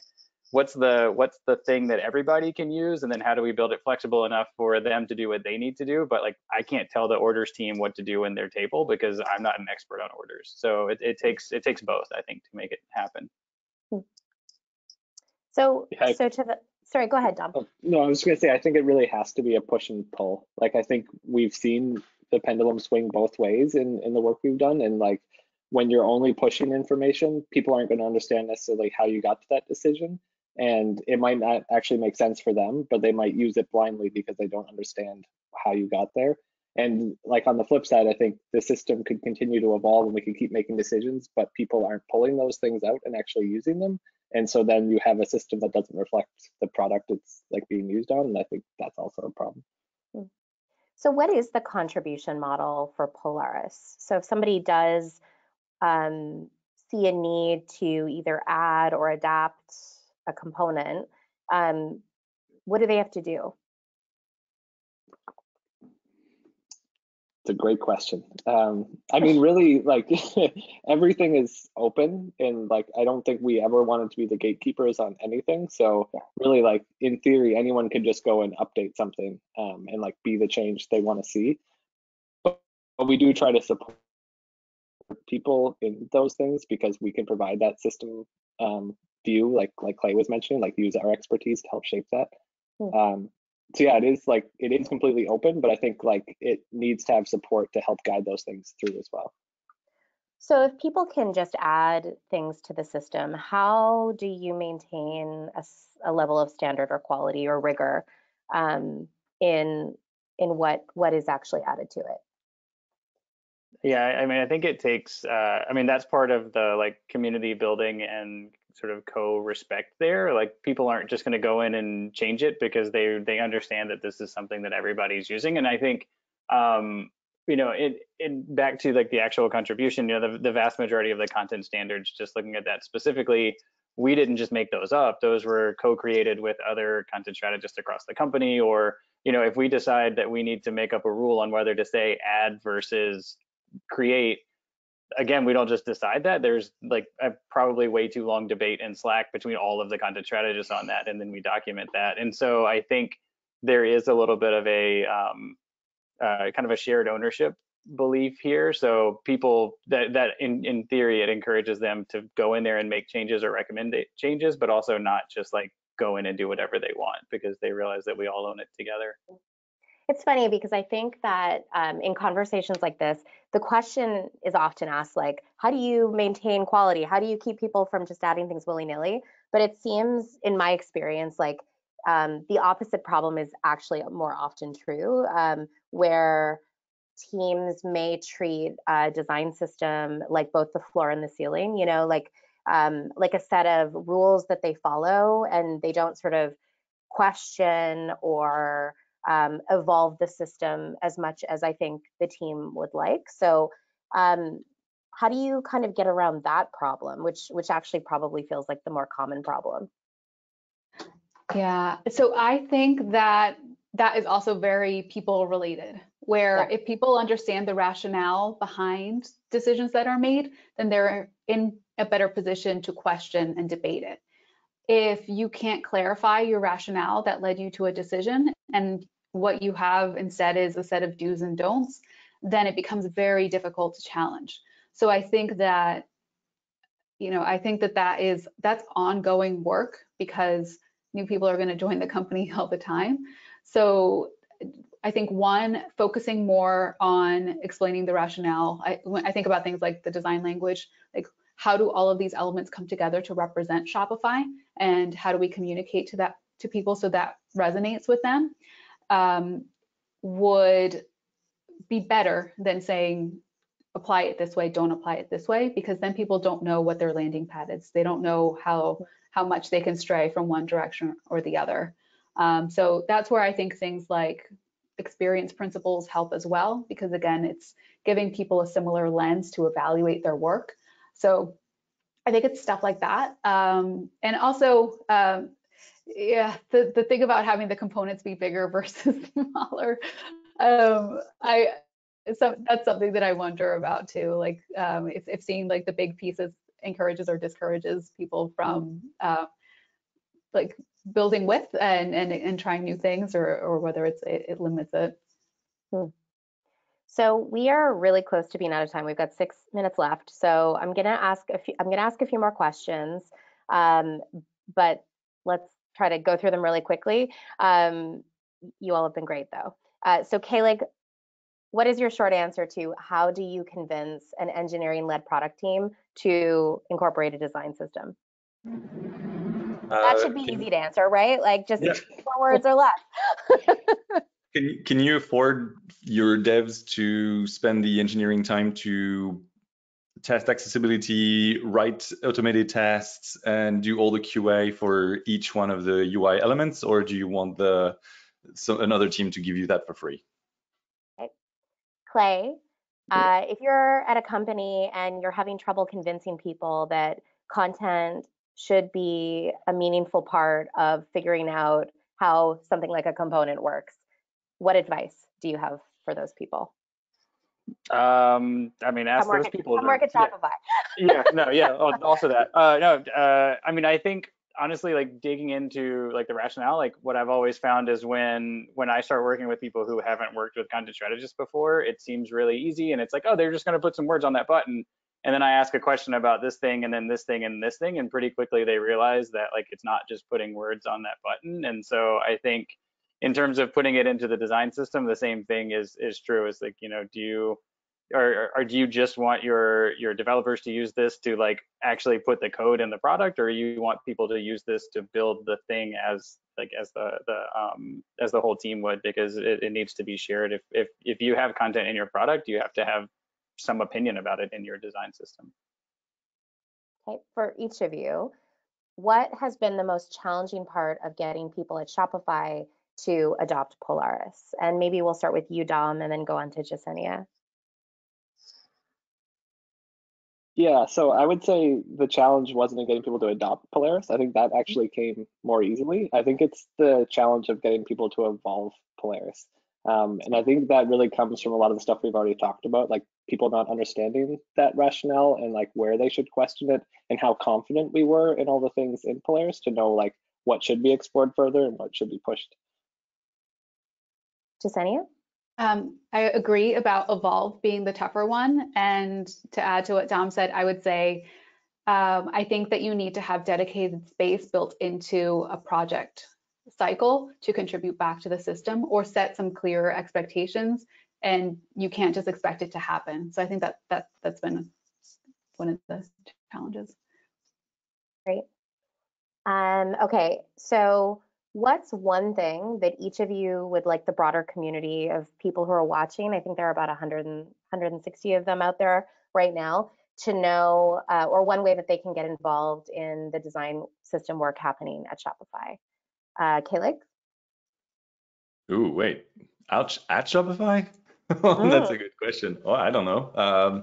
thing that everybody can use, and then how do we build it flexible enough for them to do what they need to do. But like I can't tell the orders team what to do in their table because I'm not an expert on orders. So it takes both, I think, to make it happen. So sorry, go ahead, Dom. No, I was just gonna say, I think it really has to be a push and pull. Like I think we've seen the pendulum swing both ways in the work we've done, and like when you're only pushing information, people aren't going to understand necessarily how you got to that decision. And it might not actually make sense for them, but they might use it blindly because they don't understand how you got there. And like on the flip side, I think the system could continue to evolve and we could keep making decisions, but people aren't pulling those things out and actually using them. And so then you have a system that doesn't reflect the product it's like being used on. And I think that's also a problem. So what is the contribution model for Polaris? So if somebody does see a need to either add or adapt a component, what do they have to do? It's a great question. I mean, really, like everything is open, and like I don't think we ever wanted to be the gatekeepers on anything. So really, like in theory, anyone can just go and update something and like be the change they want to see. But we do try to support people in those things because we can provide that system view, like Clay was mentioning, like use our expertise to help shape that. So yeah, it is completely open, but I think like it needs to have support to help guide those things through as well. So if people can just add things to the system, how do you maintain a level of standard or quality or rigor in what is actually added to it? Yeah, I mean, I think it takes, I mean, that's part of the like community building and sort of co-respect there. Like people aren't just going to go in and change it because they understand that this is something that everybody's using. And I think, you know, it back to like the actual contribution, you know, the vast majority of the content standards, just looking at that specifically, we didn't just make those up. Those were co-created with other content strategists across the company. Or, you know, if we decide that we need to make up a rule on whether to say add versus create, again, we don't just decide that. There's like a probably way too long debate in Slack between all of the content strategists on that, and then we document that. And so I think there is a little bit of a kind of a shared ownership belief here. So people that in theory it encourages them to go in there and make changes or recommend changes, but also not just like go in and do whatever they want, because they realize that we all own it together. It's funny because I think that in conversations like this, the question is often asked like, how do you maintain quality? How do you keep people from just adding things willy-nilly? But it seems, in my experience, like the opposite problem is actually more often true, where teams may treat a design system like both the floor and the ceiling, you know, like a set of rules that they follow, and they don't sort of question or evolve the system as much as I think the team would like. So how do you kind of get around that problem, which actually probably feels like the more common problem? Yeah, so I think that that is also very people related, where Yeah. if people understand the rationale behind decisions that are made, then they're in a better position to question and debate it. If you can't clarify your rationale that led you to a decision, and what you have instead is a set of do's and don'ts, then it becomes very difficult to challenge. So I think that, you know, I think that that's ongoing work, because new people are going to join the company all the time. So I think one, focusing more on explaining the rationale. When I think about things like the design language, like how do all of these elements come together to represent Shopify, and how do we communicate to people so that resonates with them, would be better than saying apply it this way, don't apply it this way, because then people don't know what their landing pad is. They don't know how much they can stray from one direction or the other. So that's where I think things like experience principles help as well, because again, it's giving people a similar lens to evaluate their work. So I think it's stuff like that. And also, yeah, the thing about having the components be bigger versus smaller, that's something that I wonder about too. Like if seeing like the big pieces encourages or discourages people from like building with and trying new things, or whether it limits it. So we are really close to being out of time. We've got 6 minutes left. So I'm gonna ask a few more questions, but let's try to go through them really quickly. You all have been great though. So Kaelig, what is your short answer to how do you convince an engineering-led product team to incorporate a design system? That should be easy to answer, right? Like just 4 words or less. Can you afford your devs to spend the engineering time to test accessibility, write automated tests, and do all the QA for each one of the UI elements, or do you want another team to give you that for free? Okay. Clay, if you're at a company and you're having trouble convincing people that content should be a meaningful part of figuring out how something like a component works, what advice do you have for those people? I mean, ask those people. Come work at Shopify. Yeah, no, yeah, also that. No, I mean, I think honestly, like digging into like the rationale, like what I've always found is when I start working with people who haven't worked with content strategists before, it seems really easy, and it's like, oh, they're just going to put some words on that button, and then I ask a question about this thing, and then this thing, and this thing, and pretty quickly they realize that like it's not just putting words on that button. And so I think in terms of putting it into the design system, the same thing is true. Is like, you know, do you just want your developers to use this to like actually put the code in the product, or you want people to use this to build the thing as the whole team would, because it needs to be shared. If you have content in your product, you have to have some opinion about it in your design system. Okay, for each of you, what has been the most challenging part of getting people at Shopify to adopt Polaris? And maybe we'll start with you, Dom, and then go on to Jasenia. Yeah, so I would say the challenge wasn't in getting people to adopt Polaris. I think that actually came more easily. I think it's the challenge of getting people to evolve Polaris. And I think that really comes from a lot of the stuff we've already talked about, like people not understanding that rationale and like where they should question it and how confident we were in all the things in Polaris to know like what should be explored further and what should be pushed. Jasenia? I agree about evolve being the tougher one. And to add to what Dom said, I would say I think that you need to have dedicated space built into a project cycle to contribute back to the system, or set some clearer expectations, and you can't just expect it to happen. So I think that's been one of the challenges. Great. Okay, so what's one thing that each of you would like the broader community of people who are watching, I think there are about 160 of them out there right now, to know, or one way that they can get involved in the design system work happening at Shopify? Kalig? Ooh, wait, ouch, at Shopify? That's a good question. Oh, I don't know.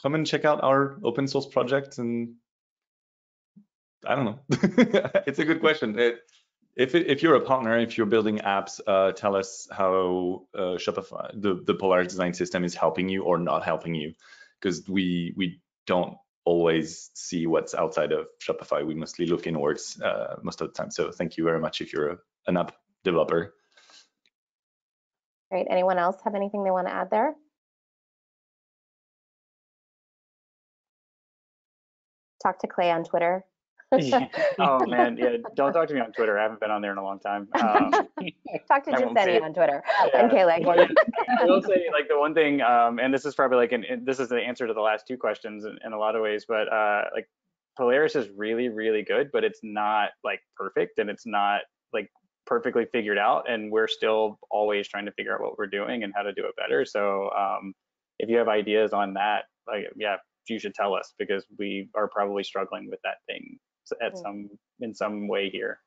Come and check out our open source project, and I don't know. It's a good question. If you're a partner, if you're building apps, tell us how Shopify, the Polaris design system is helping you or not helping you, because we don't always see what's outside of Shopify. We mostly look inwards most of the time. So thank you very much if you're an app developer. Great. Anyone else have anything they want to add there? Talk to Clay on Twitter. Yeah. Oh man, yeah. Don't talk to me on Twitter. I haven't been on there in a long time. Talk to Jasenia on Twitter. Yeah. And Kalig. Well, I will say, like, the one thing, and this is probably like, this is the answer to the last two questions in a lot of ways, but like Polaris is really, really good, but it's not like perfect, and it's not like perfectly figured out, and we're still always trying to figure out what we're doing and how to do it better. So if you have ideas on that, like, yeah, you should tell us, because we are probably struggling with that thing in some way here.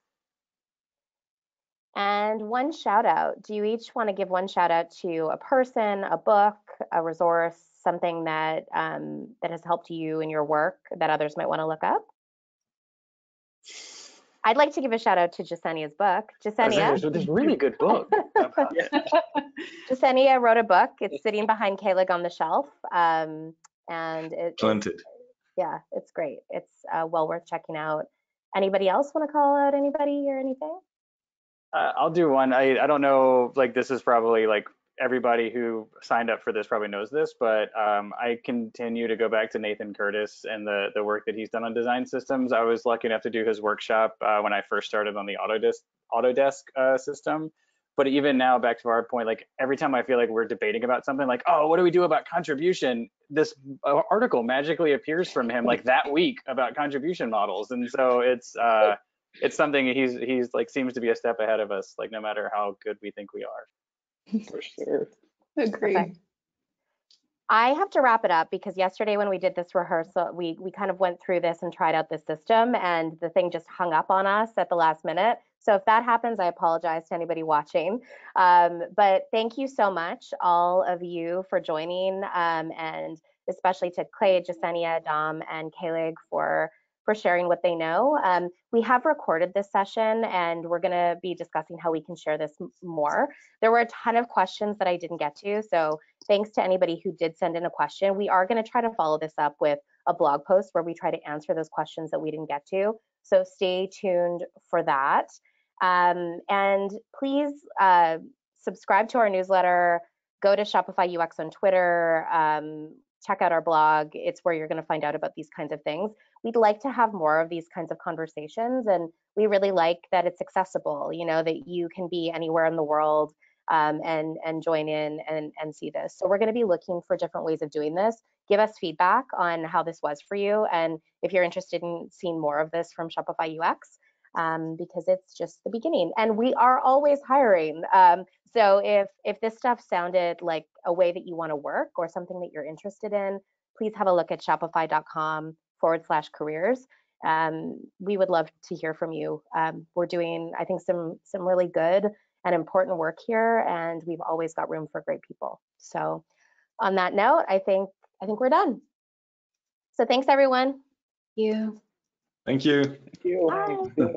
And one shout out. Do you each want to give one shout out to a person, a book, a resource, something that that has helped you in your work that others might want to look up? I'd like to give a shout out to Jasenia's book. Jasenia? There's really good book. Jasenia wrote a book. It's sitting behind Kalig on the shelf. And yeah, it's great. It's well worth checking out. Anybody else want to call out anybody or anything? I'll do one. I don't know, like, this is probably like everybody who signed up for this probably knows this, but I continue to go back to Nathan Curtis and the work that he's done on design systems. I was lucky enough to do his workshop when I first started on the Autodesk system. But even now, back to our point, like every time I feel like we're debating about something, like, oh, what do we do about contribution? This article magically appears from him like that week about contribution models. And so it's something he's like seems to be a step ahead of us, like no matter how good we think we are. For sure. Agree. Okay. I have to wrap it up because yesterday when we did this rehearsal, we kind of went through this and tried out this system, and the thing just hung up on us at the last minute. So if that happens, I apologize to anybody watching. But thank you so much, all of you, for joining, and especially to Clay, Jasenia, Dom, and Kalig for sharing what they know. We have recorded this session, and we're going to be discussing how we can share this more. There were a ton of questions that I didn't get to, so thanks to anybody who did send in a question. We are going to try to follow this up with a blog post where we try to answer those questions that we didn't get to. So stay tuned for that. And please subscribe to our newsletter, go to Shopify UX on Twitter, check out our blog. It's where you're going to find out about these kinds of things. We'd like to have more of these kinds of conversations, and we really like that it's accessible, you know, that you can be anywhere in the world and join in and see this. So we're going to be looking for different ways of doing this. Give us feedback on how this was for you, and if you're interested in seeing more of this from Shopify UX. because it's just the beginning. And we are always hiring. So if this stuff sounded like a way that you want to work or something that you're interested in, please have a look at shopify.com/careers. We would love to hear from you. We're doing, I think, some really good and important work here, and we've always got room for great people. So on that note, I think we're done. So thanks, everyone. You. Thank you. Thank you. Bye.